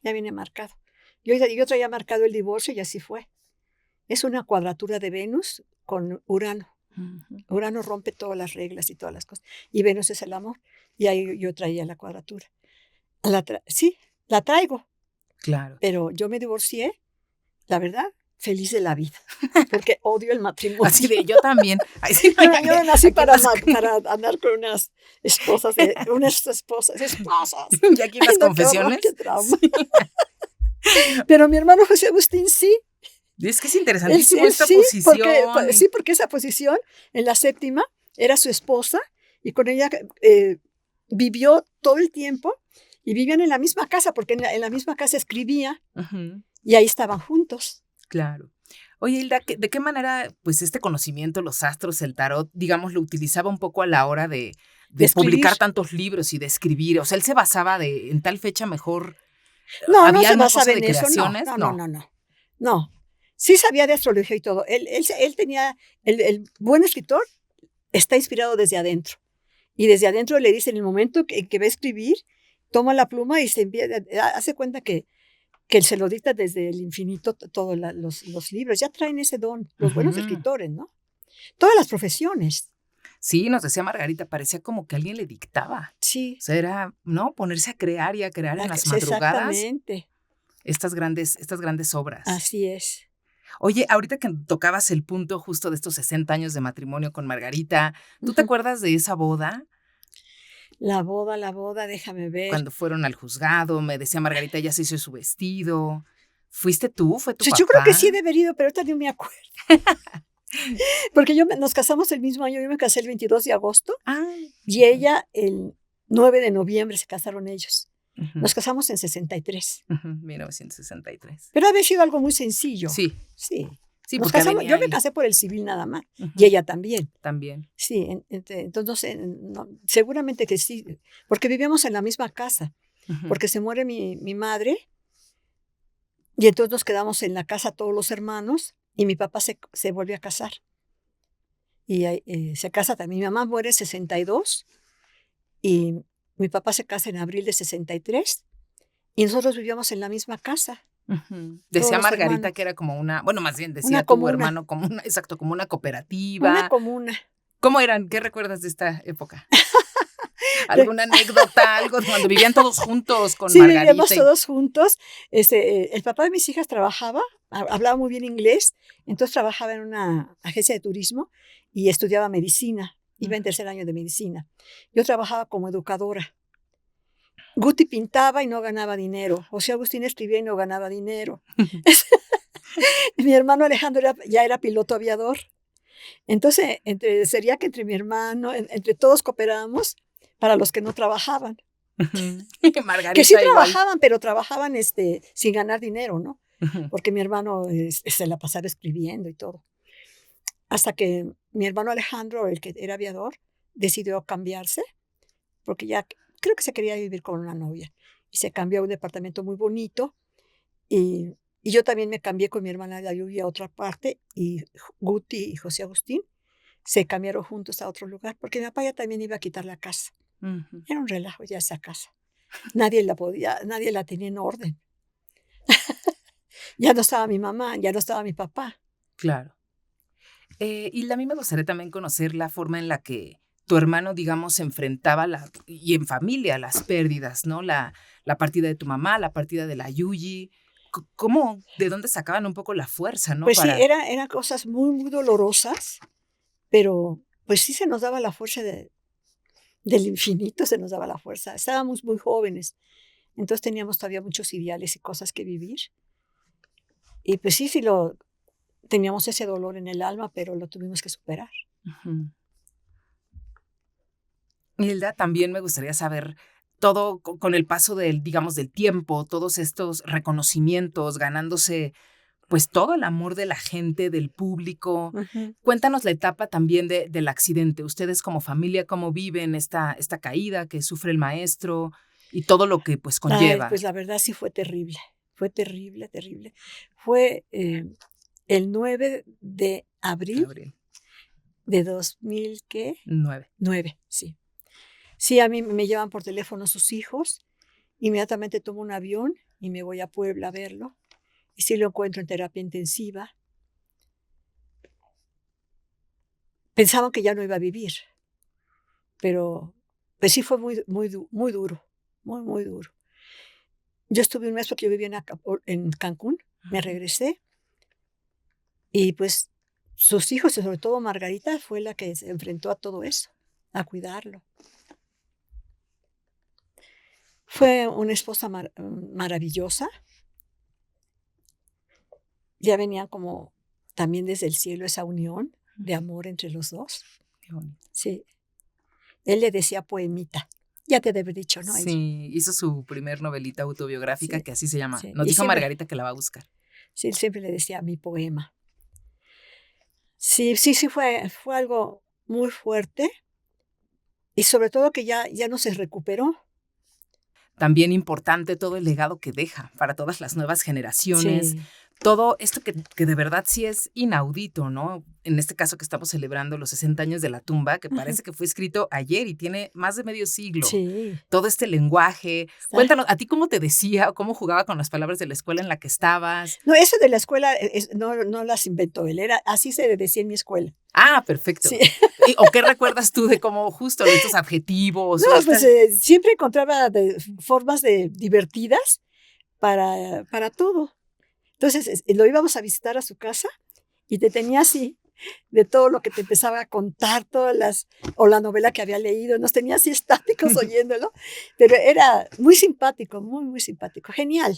ya viene marcado. Yo traía marcado el divorcio y así fue. Es una cuadratura de Venus con Urano. Uh-huh. Urano rompe todas las reglas y todas las cosas. Y Venus es el amor. Y ahí yo traía la cuadratura. Sí, la traigo. Claro. Pero yo me divorcié, la verdad, feliz de la vida. Porque odio el matrimonio. Así de yo también. Ay, sí, yo nací para andar con unas esposas. Y aquí las confesiones. Qué trauma. Pero mi hermano José Agustín sí. Es que es interesantísimo esta posición. Porque esa posición en la séptima era su esposa y con ella vivió todo el tiempo y vivían en la misma casa porque en la misma casa escribía. Uh-huh. Y ahí estaban juntos. Claro. Oye, Hilda, ¿de qué manera pues este conocimiento, los astros, el tarot, digamos, lo utilizaba un poco a la hora de publicar tantos libros y de escribir? O sea, él se basaba en tal fecha mejor. No se basaba en eso. No. Sí sabía de astrología y todo. Él tenía, el buen escritor está inspirado desde adentro. Y desde adentro le dice, en el momento que va a escribir, toma la pluma y hace cuenta que él se lo dicta desde el infinito todos los libros. Ya traen ese don, los buenos escritores, ¿no? Todas las profesiones. Sí, nos decía Margarita, parecía como que alguien le dictaba. Sí. O sea, era, ¿no? Ponerse a crear y a crear en las madrugadas. Exactamente. Estas grandes obras. Así es. Oye, ahorita que tocabas el punto justo de estos 60 años de matrimonio con Margarita, ¿tú te acuerdas de esa boda? La boda, déjame ver. Cuando fueron al juzgado, me decía Margarita, ya se hizo su vestido. ¿Fuiste tú? ¿Fue tu papá? Yo creo que sí he de haber ido, pero ahorita no me acuerdo. Porque nos casamos el mismo año, yo me casé el 22 de agosto y ella el 9 de noviembre se casaron ellos. Uh-huh. Nos casamos en 63. 1963. Pero había sido algo muy sencillo. Sí. Nos casamos, yo me casé por el civil nada más. Uh-huh. Y ella también. También. Sí, entonces seguramente que sí, porque vivíamos en la misma casa. Uh-huh. Porque se muere mi madre y entonces nos quedamos en la casa todos los hermanos y mi papá se vuelve a casar. Y se casa también. Mi mamá muere en 62 Y mi papá se casa en abril de 63 y nosotros vivíamos en la misma casa. Ujú. Todos Decía los Margarita hermanos. que era como una, bueno, más bien Una decía tu comuna. hermano como una, exacto, como una Una cooperativa. comuna. ¿Cómo eran? ¿Qué recuerdas de esta época? ¿Alguna anécdota, algo de cuando vivían todos juntos con Sí, vivíamos Margarita? todos juntos. El papá de mis hijas trabajaba, hablaba muy bien inglés, entonces trabajaba en una agencia de turismo y estudiaba medicina. Iba en tercer año de medicina. Yo trabajaba como educadora. Guti pintaba y no ganaba dinero. José Agustín escribía y no ganaba dinero. Mi hermano Alejandro ya era piloto aviador. Entonces, sería que entre mi hermano, entre todos cooperábamos para los que no trabajaban. Que sí Margarita igual. trabajaban, pero trabajaban sin ganar dinero, ¿no? Ujú. Porque mi hermano se la pasaba escribiendo y todo. Hasta que mi hermano Alejandro, el que era aviador, decidió cambiarse, porque ya creo que se quería vivir con una novia. Y se cambió a un departamento muy bonito. Y yo también me cambié con mi hermana de Ayubi a otra parte. Y Guti y José Agustín se cambiaron juntos a otro lugar, porque mi papá ya también iba a quitar la casa. Ujú. Era un relajo ya esa casa. Nadie la tenía en orden. Ya no estaba mi mamá, ya no estaba mi papá. Claro. Y a mí me gustaría también conocer la forma en la que tu hermano, digamos, enfrentaba y en familia las pérdidas, ¿no? La partida de tu mamá, la partida de la Yuyi. ¿Cómo, de dónde sacaban un poco la fuerza, ¿no? Pues sí, Para. eran cosas muy, muy dolorosas, pero pues sí se nos daba la fuerza del infinito, se nos daba la fuerza. Estábamos muy jóvenes, entonces teníamos todavía muchos ideales y cosas que vivir. Y pues sí, teníamos ese dolor en el alma, pero lo tuvimos que superar. Ujú. Hilda, también me gustaría saber todo con el paso digamos, del tiempo, todos estos reconocimientos, ganándose pues todo el amor de la gente, del público. Ujú. Cuéntanos la etapa también del accidente. Ustedes como familia, ¿cómo viven esta caída que sufre el maestro y todo lo que pues Ay, pues conlleva? la verdad sí fue terrible. Fue terrible, terrible. Fue el 9 de abril Abril de 2000, ¿qué? 9. 9, sí. Sí, a mí me llevan por teléfono sus hijos. Inmediatamente tomo un avión y me voy a Puebla a verlo. Y sí lo encuentro en terapia intensiva. Pensaban que ya no iba a vivir, pero pues sí fue muy, muy, muy duro, muy, muy duro. Yo estuve un mes porque yo vivía en Cancún, me regresé y pues sus hijos, y sobre todo Margarita, fue la que se enfrentó a todo eso, a cuidarlo. Fue una esposa maravillosa. Ya venían como también desde el cielo esa unión de amor entre los dos. Qué bonito. Sí. Él le decía poemita. Ya te debe haber dicho, ¿no? Ella. Sí, hizo su primer novelita autobiográfica Sí, que así se llama. sí. Nos Y dijo siempre, Margarita que la va a buscar. sí, él siempre le decía mi poema. Sí, sí, sí, fue algo muy fuerte y sobre todo que ya no se recuperó. También importante todo el legado que deja para todas las nuevas generaciones. Sí. Todo esto que de verdad sí es inaudito, ¿no? En este caso que estamos celebrando los 60 años de la tumba, que Ajá. parece que fue escrito ayer y tiene más de medio siglo. Sí. Todo este lenguaje. Está. Cuéntanos, ¿a ti cómo te decía o cómo jugaba con las palabras de la escuela en la que estabas? No, eso de la escuela no las inventó él, así se decía en mi escuela. Ah, perfecto. Sí. ¿O qué recuerdas tú de cómo justo estos adjetivos No, o pues estas. siempre encontraba formas divertidas para todo. Entonces lo íbamos a visitar a su casa y te tenía así de todo lo que te empezaba a contar, o la novela que había leído, nos tenía así estáticos oyéndolo, pero era muy simpático, muy, muy simpático, genial.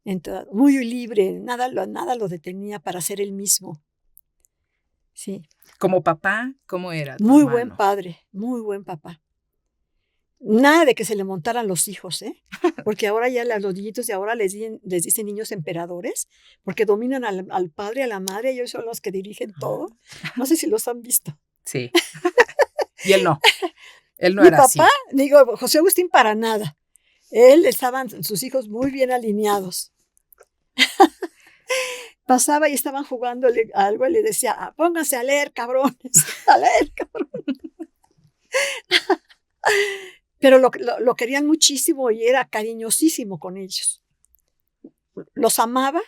Entonces, muy libre, nada lo detenía para ser él mismo. Sí. Como papá, ¿cómo era tu Muy buen hermano? padre, muy buen papá. Nada de que se le montaran los hijos, ¿eh? Porque ahora ya los niñitos de ahora les dicen niños emperadores, porque dominan al padre, a la madre, ellos son los que dirigen todo. No sé si los han visto. Sí. Y él no Mi era papá, así. digo, José Agustín para nada. Estaban sus hijos muy bien alineados. Pasaba y estaban jugando algo y le decía, pónganse a leer, cabrones, a leer, cabrones. Pero lo querían muchísimo y era cariñosísimo con ellos. Los amaba,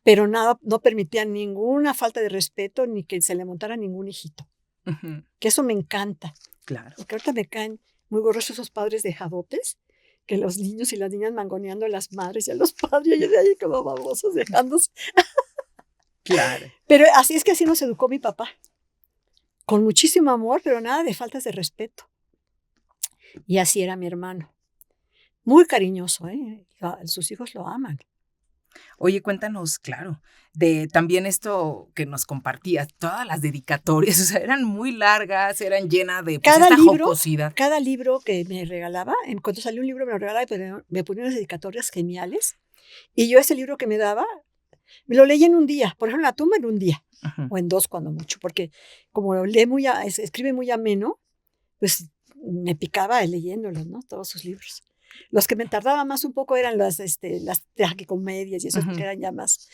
pero no permitían ninguna falta de respeto ni que se le montara ningún hijito. Ujú. Que eso me encanta. Claro. Porque ahorita me caen muy gorrosos esos padres dejadotes, que los niños y las niñas mangoneando a las madres y a los padres, y de ahí como babosos dejándose. Claro. Pero así nos educó mi papá. Con muchísimo amor, pero nada de faltas de respeto. Y así era mi hermano. Muy cariñoso, ¿eh? Sus hijos lo aman. Oye, cuéntanos, claro, de también esto que nos compartías, todas las dedicatorias, o sea, eran muy largas, eran llenas de, pues, esta jocosidad. Cada libro que me regalaba, cuando salió un libro me lo regalaba y me ponía unas dedicatorias geniales. Y yo ese libro que me daba, me lo leí en un día, por ejemplo, La tumba en un día, o en 2 cuando mucho, porque como escribe muy ameno, pues me picaba leyéndolos, ¿no? Todos sus libros. Los que me tardaba más un poco eran las tragicomedias y esos que eran ya más.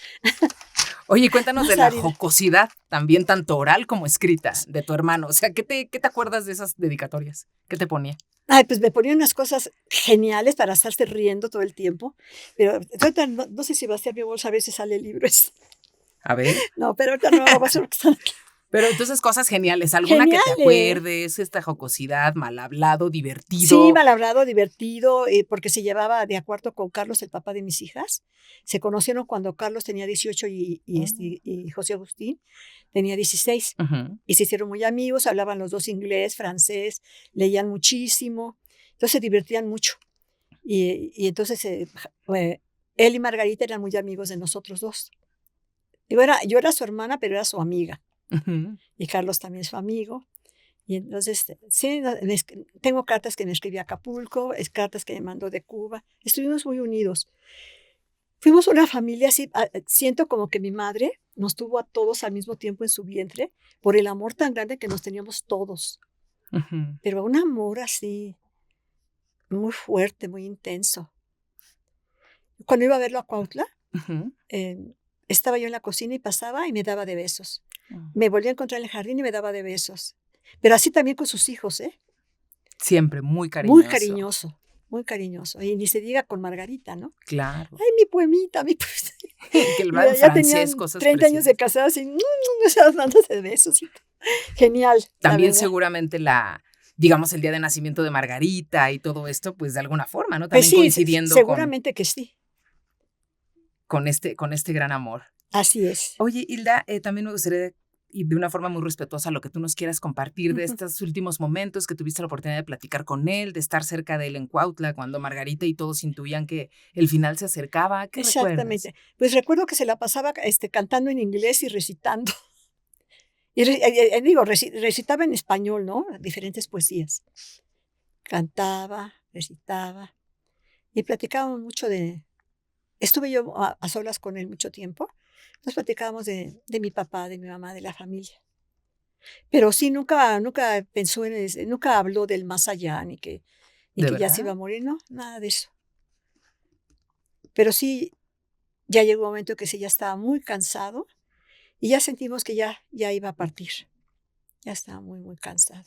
Oye, cuéntanos más de la áridas. jocosidad, también tanto oral como escrita, de tu hermano. O sea, ¿qué te acuerdas de esas dedicatorias? ¿Qué te ponía? Ay, pues me ponían unas cosas geniales para estarse riendo todo el tiempo. Pero ahorita no sé si va a ser mi bolsa, a ver si sale el libro. A ver. No, pero ahorita no va a ser porque están aquí. Pero entonces cosas geniales, alguna que te Geniales. acuerdes, esta jocosidad, mal hablado, Sí, divertido. mal hablado, divertido, porque se llevaba de acuerdo con Carlos, el papá de mis hijas. Se conocieron cuando Carlos tenía 18 y José Agustín tenía 16. Ujú. Y se hicieron muy amigos, hablaban los dos inglés, francés, leían muchísimo. Entonces se divertían mucho. Y entonces él y Margarita eran muy amigos de nosotros dos. Yo era su hermana, pero era su amiga. Ujú. Y Carlos también es su amigo. Y entonces, sí, tengo cartas que me escribí a Acapulco, cartas que me mandó de Cuba. Estuvimos muy unidos. Fuimos una familia así, siento como que mi madre nos tuvo a todos al mismo tiempo en su vientre por el amor tan grande que nos teníamos todos. Ujú. Pero un amor así, muy fuerte, muy intenso. Cuando iba a verlo a Cuautla, Ujú. estaba yo en la cocina y pasaba y me daba de besos. Mm. Me volví a encontrar en el jardín y me daba de besos. Pero así también con sus hijos, ¿eh? Siempre muy Muy cariñoso. cariñoso, muy cariñoso. Y ni se diga con Margarita, ¿no? Claro. Ay, mi poemita, mi poemita. Que el Y va en ya francés, tenían cosas 30 años de preciosas. casados y dándose de besos. Genial, la También verdad. seguramente digamos, el día de nacimiento de Margarita y todo esto, pues de alguna forma, ¿no? Pues También sí, coincidiendo seguramente que sí. con este gran amor. Así es. Oye, Hilda, también me gustaría, y de una forma muy respetuosa, lo que tú nos quieras compartir de Ujú. estos últimos momentos que tuviste la oportunidad de platicar con él, de estar cerca de él en Cuautla, cuando Margarita y todos intuían que el final se acercaba. ¿Qué recuerdas? Exactamente. Pues recuerdo que se la pasaba cantando en inglés y recitando. Y recitaba en español, ¿no? Diferentes poesías. Cantaba, recitaba. Y platicábamos mucho estuve yo a solas con él mucho tiempo. Nos platicábamos de mi papá, de mi mamá, de la familia. Pero sí, nunca pensó nunca habló del más allá, ni ¿De que ya se iba verdad? a morir, no, nada de eso. Pero sí, ya llegó un momento que sí, ya estaba muy cansado y ya sentimos que ya iba a partir. Ya estaba muy, muy cansado.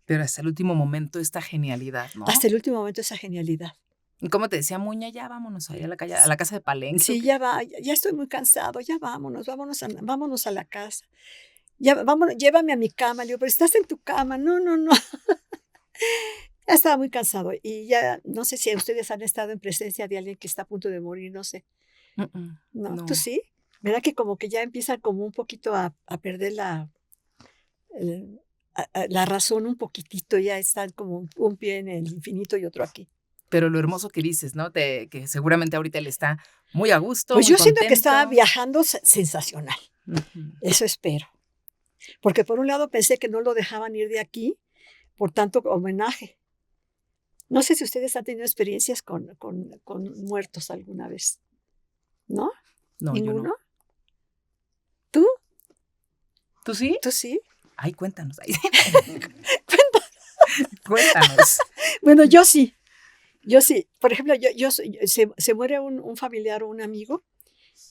Pero hasta el último momento esta genialidad, Hasta ¿no? el último momento esa genialidad. ¿Y cómo te decía Muña? Ya vámonos ahí a la casa de Palenque, ¿o Sí, qué? ya estoy muy cansado, ya vámonos a la casa. Ya, vámonos, llévame a mi cama. Le digo, pero estás en tu cama. No, no, no. Ya estaba muy cansado y ya no sé si ustedes han estado en presencia de alguien que está a punto de morir, no sé. ¿No? ¿Tú No. sí? ¿Verdad que como que ya empiezan como un poquito a perder el- la razón un poquitito? Ya están como un pie en el infinito y otro aquí. Pero lo hermoso que dices, ¿no? Que seguramente ahorita él está muy a gusto, Pues muy yo siento que estaba contento. viajando sensacional. Ujú. Eso espero. Porque por un lado pensé que no lo dejaban ir de aquí por tanto homenaje. No sé si ustedes han tenido experiencias con muertos alguna vez. ¿No? No, yo no. ¿Ninguno? ¿Tú? ¿Tú sí? ¿Tú sí? Ay, cuéntanos. Ay. Cuéntanos. Bueno, yo sí. Yo sí. Por ejemplo, se muere un familiar o un amigo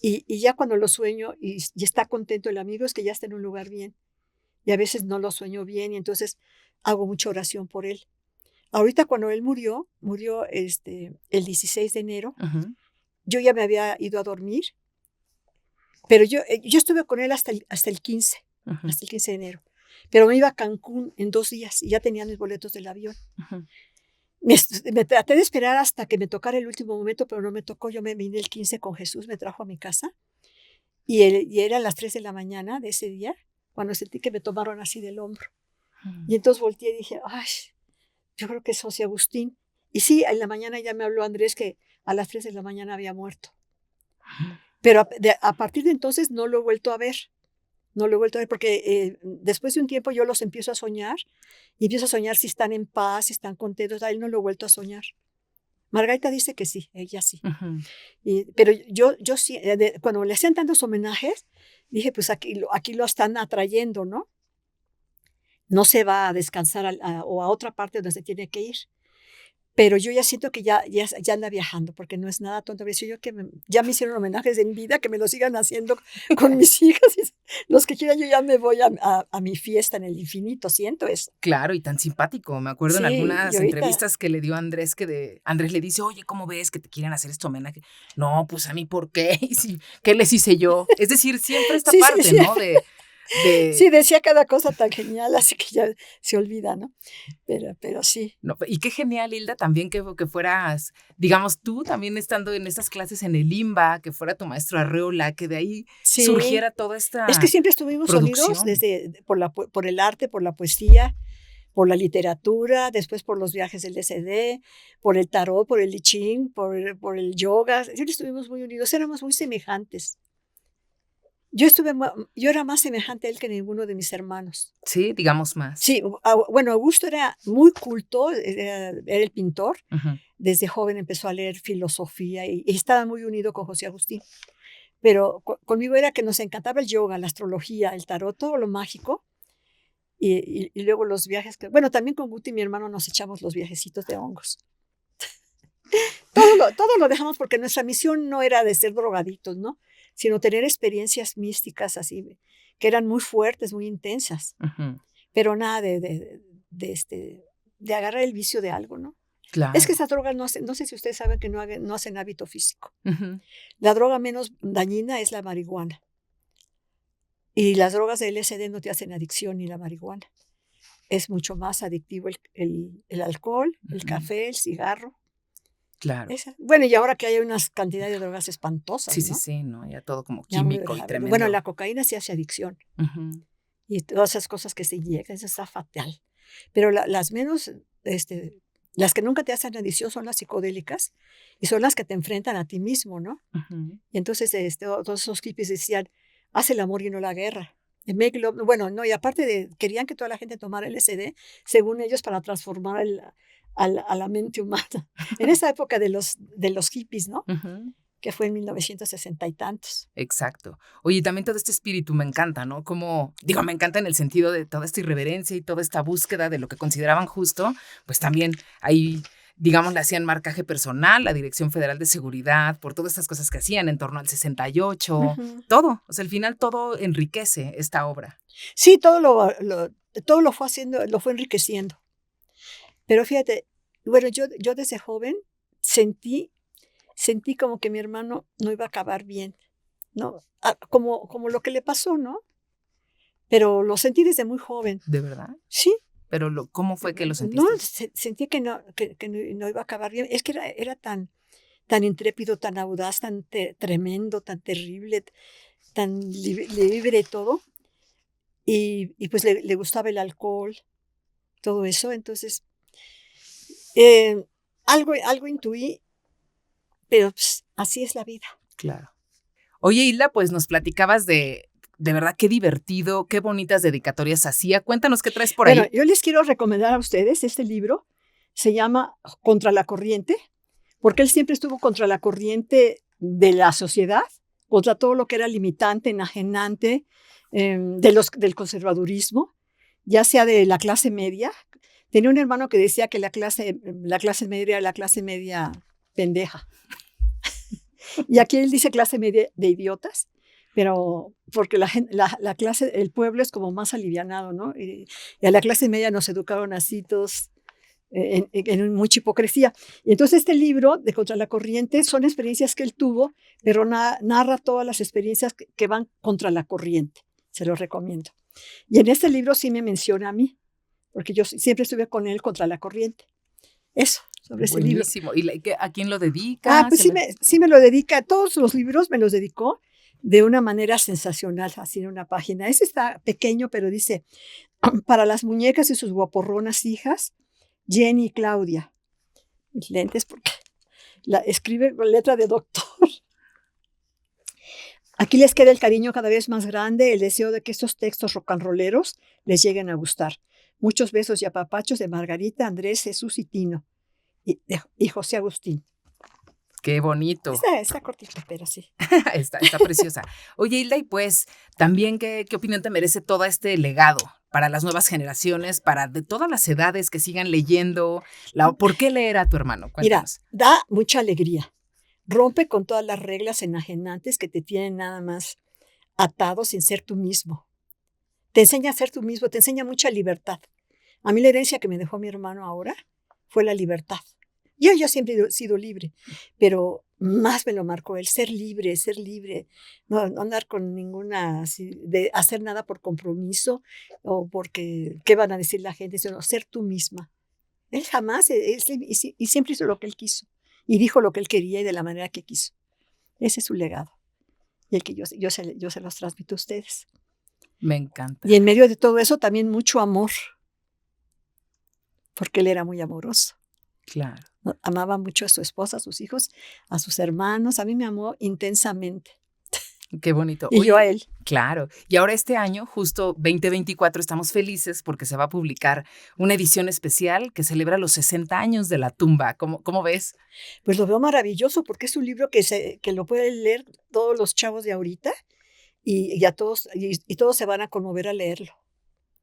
y ya cuando lo sueño y está contento el amigo es que ya está en un lugar bien. Y a veces no lo sueño bien y entonces hago mucha oración por él. Ahorita cuando él murió el 16 de enero, yo ya me había ido a dormir, pero yo estuve con él hasta el 15, hasta el 15 de enero. Pero me iba a Cancún en 2 días y ya tenía mis boletos del avión. Me traté de esperar hasta que me tocara el último momento, pero no me tocó. Yo me vine el 15 con Jesús, me trajo a mi casa y eran las 3 de la mañana de ese día cuando sentí que me tomaron así del hombro. Y entonces volteé y dije, ay, yo creo que es José Agustín. Y sí, en la mañana ya me habló Andrés que a las 3 de la mañana había muerto. Pero a partir de entonces no lo he vuelto a ver. No lo he vuelto a ver porque después de un tiempo yo los empiezo a soñar y empiezo a soñar si están en paz, si están contentos. A él no lo he vuelto a soñar. Margarita dice que sí, ella sí. Pero yo sí, cuando le hacían tantos homenajes, dije, pues aquí lo están atrayendo, ¿no? No se va a descansar o a otra parte donde se tiene que ir. Pero yo ya siento que ya anda viajando, porque no es nada tonto. Yo que ya me hicieron homenajes en vida, que me lo sigan haciendo con mis hijas. Los que quieran, yo ya me voy a mi fiesta en el infinito, siento eso. Claro, y tan simpático. Me acuerdo en algunas entrevistas que le dio a Andrés, Andrés le dice, oye, ¿cómo ves que te quieren hacer este homenaje? No, pues a mí, ¿por qué? ¿Qué les hice yo? Es decir, siempre esta parte, ¿no? Sí, decía cada cosa tan genial, así que ya se olvida, ¿no? Pero sí. No, y qué genial, Hilda, también que fueras, digamos, tú también estando en estas clases en el IMBA, que fuera tu maestro Arreola, que de ahí surgiera toda esta Es que siempre estuvimos producción. Unidos por el arte, por la poesía, por la literatura, después por los viajes del LSD, por el tarot, por el I Ching, por el yoga. Siempre estuvimos muy unidos, éramos muy semejantes. Yo era más semejante a él que ninguno de mis hermanos. Sí, digamos más. Sí, bueno, Augusto era muy culto, era el pintor. Desde joven empezó a leer filosofía y estaba muy unido con José Agustín. Pero conmigo era que nos encantaba el yoga, la astrología, el tarot, todo lo mágico. Y luego los viajes. Bueno, también con Guti, mi hermano, nos echamos los viajecitos de hongos. Todo lo dejamos porque nuestra misión no era de ser drogadictos, ¿no? Sino tener experiencias místicas así, que eran muy fuertes, muy intensas. Pero nada de agarrar el vicio de algo, ¿no? Claro. Es que esas drogas, no sé si ustedes saben que no hacen hábito físico. La droga menos dañina es la marihuana. Y las drogas de LSD no te hacen adicción ni la marihuana. Es mucho más adictivo el alcohol, el café, el cigarro. Claro. Bueno, y ahora que hay unas cantidades de drogas espantosas, sí, ¿no? Sí, ¿no? Ya todo como químico y tremendo. Bueno, la cocaína sí hace adicción. Y todas esas cosas que se inyectan, eso está fatal. Pero las menos, las que nunca te hacen adicción son las psicodélicas y son las que te enfrentan a ti mismo, ¿no? Y entonces todos esos hippies decían, haz el amor y no la guerra. Bueno, no, y aparte querían que toda la gente tomara LSD, según ellos, para transformar a la mente humana. En esa época de los hippies, ¿no? Que fue en 1960 y tantos. Exacto. Oye, también todo este espíritu me encanta, ¿no? Me encanta en el sentido de toda esta irreverencia y toda esta búsqueda de lo que consideraban justo, pues también ahí, digamos, le hacían marcaje personal, la Dirección Federal de Seguridad, por todas estas cosas que hacían en torno al 68, todo. O sea, al final todo enriquece esta obra. Sí, todo lo fue haciendo, lo fue enriqueciendo. Pero fíjate, bueno, yo desde joven sentí como que mi hermano no iba a acabar bien, ¿no? Como lo que le pasó, ¿no? Pero lo sentí desde muy joven. ¿De verdad? Sí. Pero ¿cómo fue que lo sentiste? No, sentí que no iba a acabar bien. Es que era tan intrépido, tan audaz, tan tremendo, tan terrible, tan libre todo. Y pues le gustaba el alcohol, todo eso. Entonces, algo intuí, pero pues, así es la vida. Claro. Oye, Hilda, pues nos platicabas de verdad qué divertido, qué bonitas dedicatorias hacía. Cuéntanos qué traes por ahí. Bueno, yo les quiero recomendar a ustedes este libro. Se llama Contra la Corriente, porque él siempre estuvo contra la corriente de la sociedad, contra todo lo que era limitante, enajenante, del conservadurismo, ya sea de la clase media. Tenía un hermano que decía que la clase media era la clase media pendeja. Y aquí él dice clase media de idiotas, pero porque la clase, el pueblo es como más alivianado, ¿no? Y a la clase media nos educaron así todos en mucha hipocresía. Y entonces este libro de Contra la Corriente son experiencias que él tuvo, pero narra todas las experiencias que van contra la corriente. Se los recomiendo. Y en este libro sí me menciona a mí, porque yo siempre estuve con él contra la corriente. Eso, sobre ese libro. Buenísimo. ¿Y a quién lo dedica? Pues sí me lo dedica. Todos los libros me los dedicó de una manera sensacional, así en una página. Ese está pequeño, pero dice, para las muñecas y sus guaporronas hijas, Jenny y Claudia. Mis lentes, porque escribe con letra de doctor. Aquí les queda el cariño cada vez más grande, el deseo de que estos textos rock and rolleros les lleguen a gustar. Muchos besos y apapachos de Margarita, Andrés, Jesús y Tino. Y José Agustín. Qué bonito. Está cortito, pero sí. está preciosa. Oye, Hilda, y pues también, ¿qué opinión te merece todo este legado para las nuevas generaciones, para de todas las edades que sigan leyendo? ¿Por qué leer a tu hermano? Cuéntanos. Mira, da mucha alegría. Rompe con todas las reglas enajenantes que te tienen nada más atado sin ser tú mismo. Te enseña a ser tú mismo, te enseña mucha libertad. A mí la herencia que me dejó mi hermano ahora fue la libertad. Yo siempre he sido libre, pero más me lo marcó el ser libre, no andar con ninguna, de hacer nada por compromiso o porque, ¿qué van a decir la gente? Sino ser tú misma. Él jamás, y siempre hizo lo que él quiso, y dijo lo que él quería y de la manera que quiso. Ese es su legado, y el que yo se los transmito a ustedes. Me encanta. Y en medio de todo eso también mucho amor, porque él era muy amoroso. Claro. Amaba mucho a su esposa, a sus hijos, a sus hermanos. A mí me amó intensamente. Qué bonito. Y yo a él. Claro. Y ahora este año, justo 2024, estamos felices porque se va a publicar una edición especial que celebra los 60 años de La Tumba. ¿Cómo ves? Pues lo veo maravilloso porque es un libro que lo pueden leer todos los chavos de ahorita y todos se van a conmover al leerlo.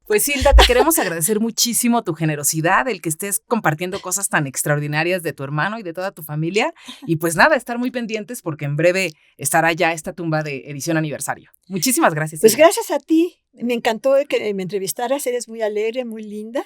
Pues Hilda, te queremos agradecer muchísimo tu generosidad, el que estés compartiendo cosas tan extraordinarias de tu hermano y de toda tu familia. Y pues nada, estar muy pendientes porque en breve estará ya esta tumba de edición aniversario. Muchísimas gracias. Pues Hilda. gracias a ti. Me encantó que me entrevistaras. Eres muy alegre, muy linda.